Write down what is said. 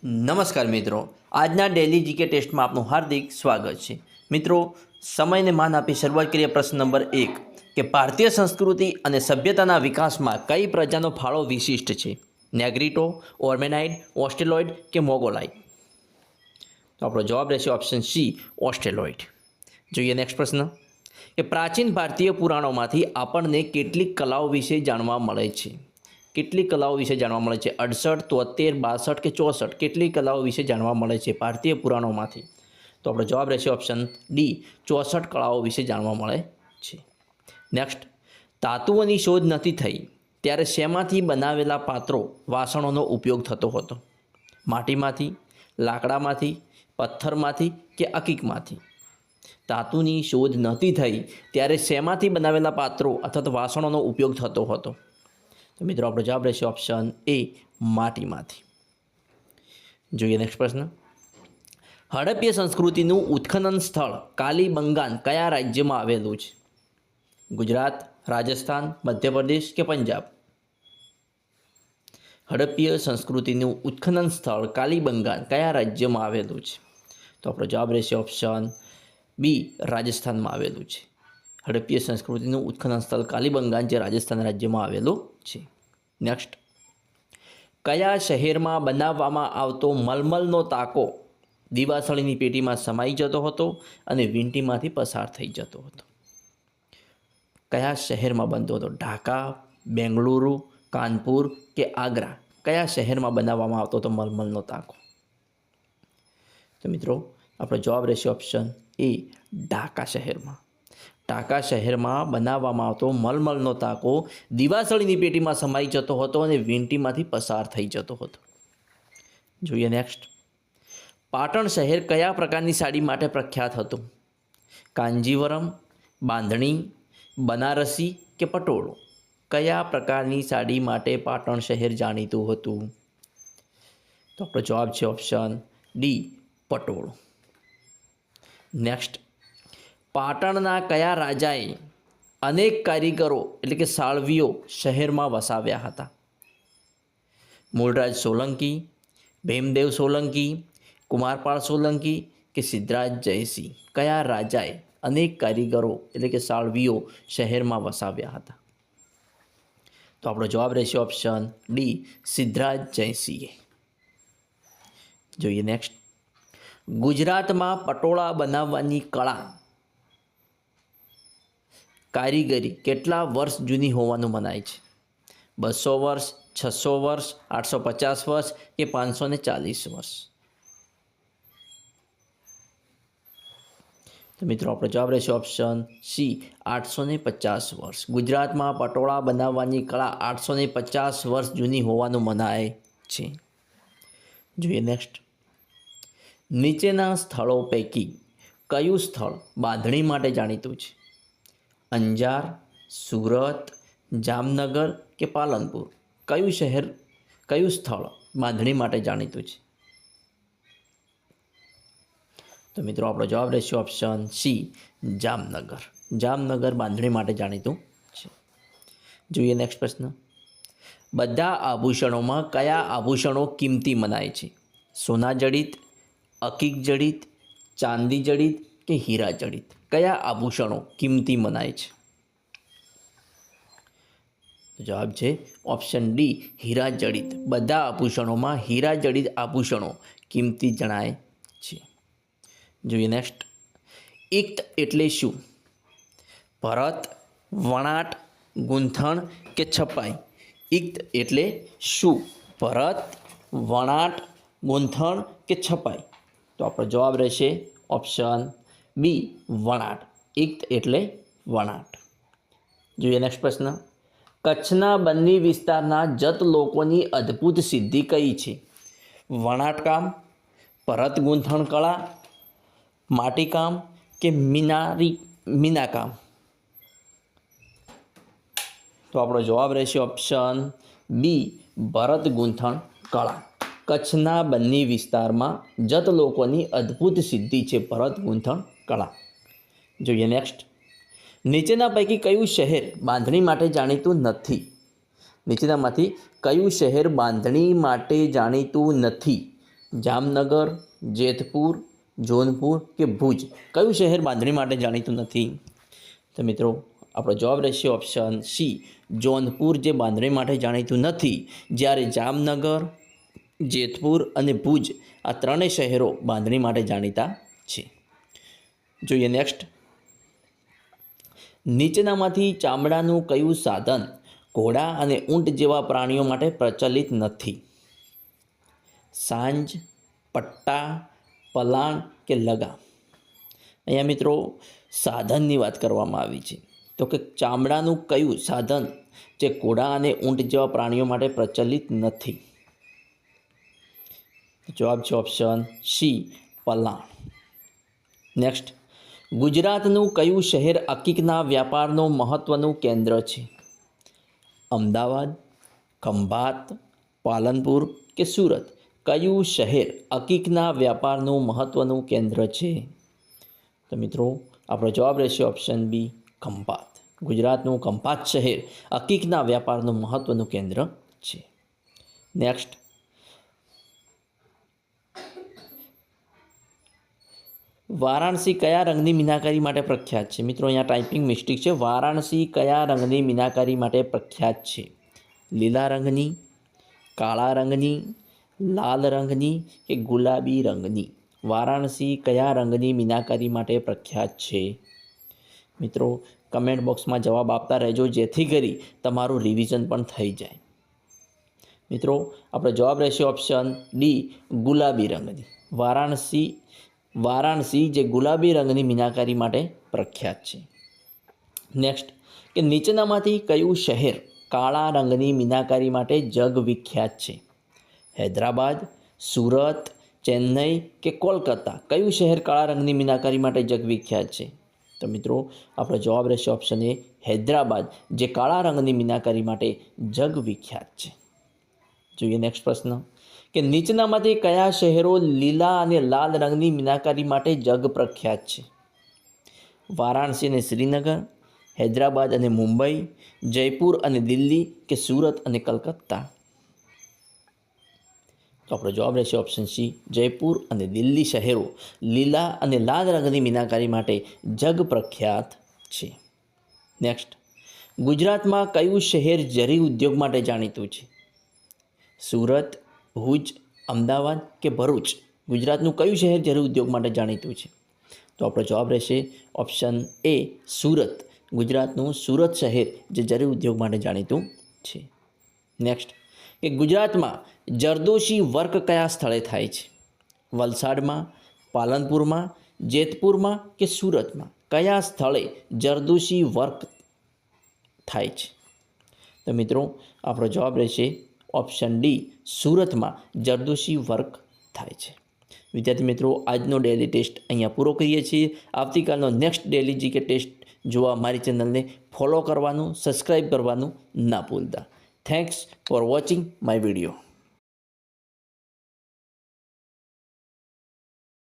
નમસ્કાર મિત્રો, આજના ડેલી જીકે ટેસ્ટમાં આપનું હાર્દિક સ્વાગત છે। મિત્રો, સમયને માન આપી શરૂઆત કરીએ। પ્રશ્ન નંબર 1 કે ભારતીય સંસ્કૃતિ અને સભ્યતાના વિકાસમાં કઈ પ્રજાનો ફાળો વિશિષ્ટ છે? નેગ્રીટો, ઓર્મેનાઇડ, ઓસ્ટ્રેલોઇડ કે મોગોલાઇડ? તો આપણો જવાબ રહેશે ઓપ્શન સી, ઓસ્ટ્રેલોઇડ। જોઈએ નેક્સ્ટ પ્રશ્ન કે પ્રાચીન ભારતીય પુરાણોમાંથી આપણને કેટલીક કલાઓ વિશે જાણવા મળે છે? કેટલી કલાઓ વિશે જાણવા મળે છે? 68, 73, 62 કે 64? કેટલી કલાઓ વિશે જાણવા મળે છે ભારતીય પુરાણોમાંથી? તો આપણો જવાબ રહેશે ઓપ્શન ડી, 64 કલાઓ વિશે જાણવા મળે છે। નેક્સ્ટ, ધાતુઓની શોધ નથી થઈ ત્યારે શેમાંથી બનાવેલા પાત્રો વાસણોનો ઉપયોગ થતો હતો? માટીમાંથી, લાકડામાંથી, પથ્થરમાંથી કે અકીકમાંથી? ધાતુની શોધ નહોતી થઈ ત્યારે શેમાંથી બનાવેલા પાત્રો અથવા તો વાસણોનો ઉપયોગ થતો હતો? તો મિત્રો આપણો જવાબ રહેશે ઓપ્શન એ, માટીમાંથી। જોઈએ નેક્સ્ટ પ્રશ્ન, હડપ્પીય સંસ્કૃતિનું ઉત્ખનન સ્થળ કાલીબંગાન કયા રાજ્યમાં આવેલું છે? ગુજરાત, રાજસ્થાન, મધ્યપ્રદેશ કે પંજાબ? હડપ્પીય સંસ્કૃતિનું ઉત્ખનન સ્થળ કાલીબંગાન કયા રાજ્યમાં આવેલું છે? તો આપણો જવાબ રહેશે ઓપ્શન બી, રાજસ્થાનમાં આવેલું છે। હડપ્પીય સંસ્કૃતિનું ઉત્ખનન સ્થળ કાલીબંગાન જે રાજસ્થાન રાજ્યમાં આવેલું છે। નેક્સ્ટ, કયા શહેરમાં બનાવવામાં આવતો મલમલનો તાકો દિવાસળીની પેટીમાં સમાઈ જતો હતો અને વીંટીમાંથી પસાર થઈ જતો હતો? કયા શહેરમાં બનતો હતો? ઢાકા, બેંગલુરુ, કાનપુર કે આગ્રા? કયા શહેરમાં બનાવવામાં આવતો હતો મલમલનો તાકો? તો મિત્રો આપણો જવાબ રહેશે ઓપ્શન એ, ઢાકા શહેરમાં। ઢાકા શહેરમાં બનાવવામાં આવતો મલમલનો તાકો દિવાસળીની પેટીમાં સમાઈ જતો હતો અને વીંટીમાંથી પસાર થઈ જતો હતો। જોઈએ નેક્સ્ટ, પાટણ શહેર કયા પ્રકારની સાડી માટે પ્રખ્યાત હતું? કાંજીવરમ, બાંધણી, બનારસી કે પટોળું? કયા પ્રકારની સાડી માટે પાટણ શહેર જાણીતું હતું? તો આપણો જવાબ છે ઓપ્શન ડી, પટોળું। નેક્સ્ટ, પાટણના કયા રાજાએ અનેક કારીગરો એટલે કે સાળવીઓ શહેરમાં વસાવ્યા હતા? મૂળરાજ સોલંકી, ભીમદેવ સોલંકી, કુમારપાળ સોલંકી કે સિદ્ધરાજ જયસિંહ? કયા રાજાએ અનેક કારીગરો એટલે કે સાળવીઓ શહેરમાં વસાવ્યા હતા? તો આપણો જવાબ રહેશે ઓપ્શન ડી, સિદ્ધરાજ જયસિંહે। જોઈએ નેક્સ્ટ, ગુજરાતમાં પટોળા બનાવવાની કળા કારીગરી કેટલા વર્ષ જૂની હોવાનું મનાય છે? 200 વર્ષ, 600 વર્ષ, 850 વર્ષ કે 540 વર્ષ? તો મિત્રો આપણો જવાબ રહેશે ઓપ્શન સી, 850 વર્ષ। ગુજરાતમાં પટોળા બનાવવાની કળા 850 વર્ષ જૂની હોવાનું મનાય છે। જોઈએ નેક્સ્ટ, નીચેના સ્થળો પૈકી કયું સ્થળ બાંધણી માટે જાણીતું છે? અંજાર, સુરત, જામનગર કે પાલનપુર? કયું સ્થળ બાંધણી માટે જાણીતું છે? તો મિત્રો આપણો જવાબ રહેશે ઓપ્શન સી, જામનગર। જામનગર બાંધણી માટે જાણીતું છે। જોઈએ નેક્સ્ટ પ્રશ્ન, બધા આભૂષણોમાં કયા આભૂષણો કિંમતી મનાય છે? સોના જડિત, અકીક જડિત, ચાંદી જડિત કે હીરા જડિત? કયા આભૂષણો કિંમતી મનાય છે? જવાબ છે ઓપ્શન ડી, હીરા જડિત। બધા આભૂષણોમાં હીરા જડિત આભૂષણો કિંમતી જણાય છે। જોઈએ નેક્સ્ટ, ઇક્ત એટલે શું? ભરત, વણાટ, ગૂંથણ કે છપાઈ? ઇક્ત એટલે શું? ભરત, વણાટ, ગૂંથણ કે છપાઈ? તો આપણો જવાબ રહેશે ઓપ્શન બી, વણાટ। ઇક્ત એટલે વણાટ। જોઈએ નેક્સ્ટ પ્રશ્ન, કચ્છના બન્ની વિસ્તારના જત લોકોની અદ્ભુત સિદ્ધિ કઈ છે? વણાટકામ, ભરત ગૂંથણ કળા, માટીકામ કે મીનાકામ? તો આપણો જવાબ રહેશે ઓપ્શન બી, ભરત ગૂંથણ કળા। કચ્છના બન્ની વિસ્તારમાં જત લોકોની અદ્ભુત સિદ્ધિ છે ભરત ગૂંથણ કળા। જોઈએ નેક્સ્ટ, નીચેના પૈકી કયું શહેર બાંધણી માટે જાણીતું નથી? નીચેનામાંથી કયું શહેર બાંધણી માટે જાણીતું નથી? જામનગર, જેતપુર, જોધપુર કે ભુજ? કયું શહેર બાંધણી માટે જાણીતું નથી? તો મિત્રો આપણો જવાબ રહેશે ઓપ્શન સી, જોધપુર જે બાંધણી માટે જાણીતું નથી, જ્યારે જામનગર, જેતપુર અને ભુજ આ ત્રણેય શહેરો બાંધણી માટે જાણીતા છે. જોઈએ નેક્સ્ટ. નીચેનામાંથી ચામડાનું કયું સાધન ઘોડા અને ઊંટ જેવા પ્રાણીઓ માટે પ્રચલિત નથી? સાંજ, પટ્ટા, પલાણ કે લગામ? અહીંયા મિત્રો સાધનની વાત કરવામાં આવી છે. તો કે ચામડાનું કયું સાધન જે ઘોડા અને ઊંટ જેવા પ્રાણીઓ માટે પ્રચલિત નથી? જવાબ છે ઓપ્શન સી, પલાણ. નેક્સ્ટ. ગુજરાતનું કયું શહેર અકીકના વ્યાપારનું મહત્ત્વનું કેન્દ્ર છે? અમદાવાદ, ખંભાત, પાલનપુર કે સુરત? કયું શહેર અકીકના વ્યાપારનું મહત્ત્વનું કેન્દ્ર છે? તો મિત્રો આપણો જવાબ રહેશે ઓપ્શન બી, ખંભાત. ગુજરાતનું ખંભાત શહેર અકીકના વ્યાપારનું મહત્ત્વનું કેન્દ્ર છે. નેક્સ્ટ. વારાણસી કયા રંગની મીનાકારી માટે પ્રખ્યાત છે? મિત્રો અહીંયા ટાઈપિંગ મિસ્ટેક છે. વારાણસી કયા રંગની મીનાકારી માટે પ્રખ્યાત છે? લીલા રંગની, કાળા રંગની, લાલ રંગની કે ગુલાબી રંગની? વારાણસી કયા રંગની મીનાકારી માટે પ્રખ્યાત છે? મિત્રો કમેન્ટ બોક્સમાં જવાબ આપતા રહેજો, જેથી કરી તમારું રિવિઝન પણ થઈ જાય. મિત્રો આપણો જવાબ રહેશે ઓપ્શન ડી, ગુલાબી રંગની. વારાણસી જે ગુલાબી રંગની મીનાકારી માટે પ્રખ્યાત છે. નેક્સ્ટ. કે નીચેનામાંથી કયું શહેર કાળા રંગની મીનાકારી માટે જગ વિખ્યાત છે? હૈદરાબાદ, સુરત, ચેન્નઈ કે કોલકાતા? કયું શહેર કાળા રંગની મીનાકારી માટે જગ વિખ્યાત છે? તો મિત્રો આપણો જવાબ રહેશે ઓપ્શન એ, હૈદરાબાદ જે કાળા રંગની મીનાકારી માટે જગ વિખ્યાત છે. જોઈએ નેક્સ્ટ પ્રશ્ન. કે નીચેનામાંથી કયા શહેરો લીલા અને લાલ રંગની મીનાકારી માટે જગ પ્રખ્યાત છે? વારાણસી અને શ્રીનગર, હૈદરાબાદ અને મુંબઈ, જયપુર અને દિલ્હી કે સુરત અને કલકત્તા? તો આપણો જવાબ રહેશે ઓપ્શન સી, જયપુર અને દિલ્હી શહેરો લીલા અને લાલ રંગની મીનાકારી માટે જગ પ્રખ્યાત છે. નેક્સ્ટ. ગુજરાતમાં કયું શહેર જરી ઉદ્યોગ માટે જાણીતું છે? સુરત, ભુજ, અમદાવાદ કે ભરૂચ? ગુજરાતનું કયું શહેર જરી ઉદ્યોગ માટે જાણીતું છે? તો આપણો જવાબ રહેશે ઓપ્શન એ, સુરત. ગુજરાતનું સુરત શહેર જે જરી ઉદ્યોગ માટે જાણીતું છે. નેક્સ્ટ. કે ગુજરાતમાં જરદોશી વર્ક કયા સ્થળે થાય છે? વલસાડમાં, પાલનપુરમાં, જેતપુરમાં કે સુરતમાં? કયા સ્થળે જરદોશી વર્ક થાય છે? તો મિત્રો આપણો જવાબ રહેશે ઓપ્શન ડી, સુરતમાં જરદોશી વર્ક થાય છે. વિદ્યાર્થી મિત્રો આજનો ડેલી ટેસ્ટ અહીંયા પૂરો કરીએ છીએ. આવતીકાલનો નેક્સ્ટ ડેલી જીકે ટેસ્ટ જોવા મારી ચેનલને ફોલો કરવાનું, સબસ્ક્રાઈબ કરવાનું ના ભૂલતા. Thanks for watching my video.